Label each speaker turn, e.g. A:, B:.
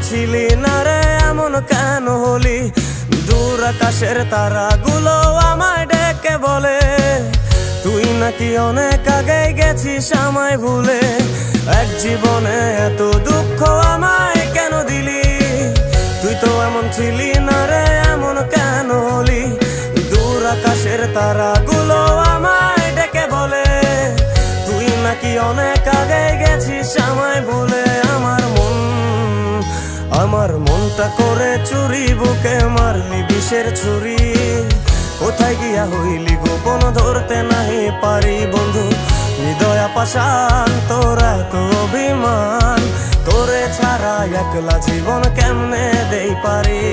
A: ছিলি না রে এমন কেন হলি? দূর আকাশের তারাগুলো আমায় ডেকে বলে তুই নাকি অনেক আগে গেছিস আমায় ভুলে। এক জীবনে এত দুঃখ আমায় কেন দিলি? তুই তো এমন ছিলি না রে এমন কেন হলি? দূর আকাশের তারাগুলো আমায় ডেকে বলে তুই নাকি অনেক আগে গেছিস আমায় ভুলে। আমার মনটা করে চুরি, বুকে মারলি বিষের ছুরি। কোথায় গিয়া হইলি গোপন ধরতে নাহি পারি বন্ধু। হৃদয় পাষাণ তোর এত অভিমান, তোরে ছাড়া একলা জীবন কেমনে দেই পারি।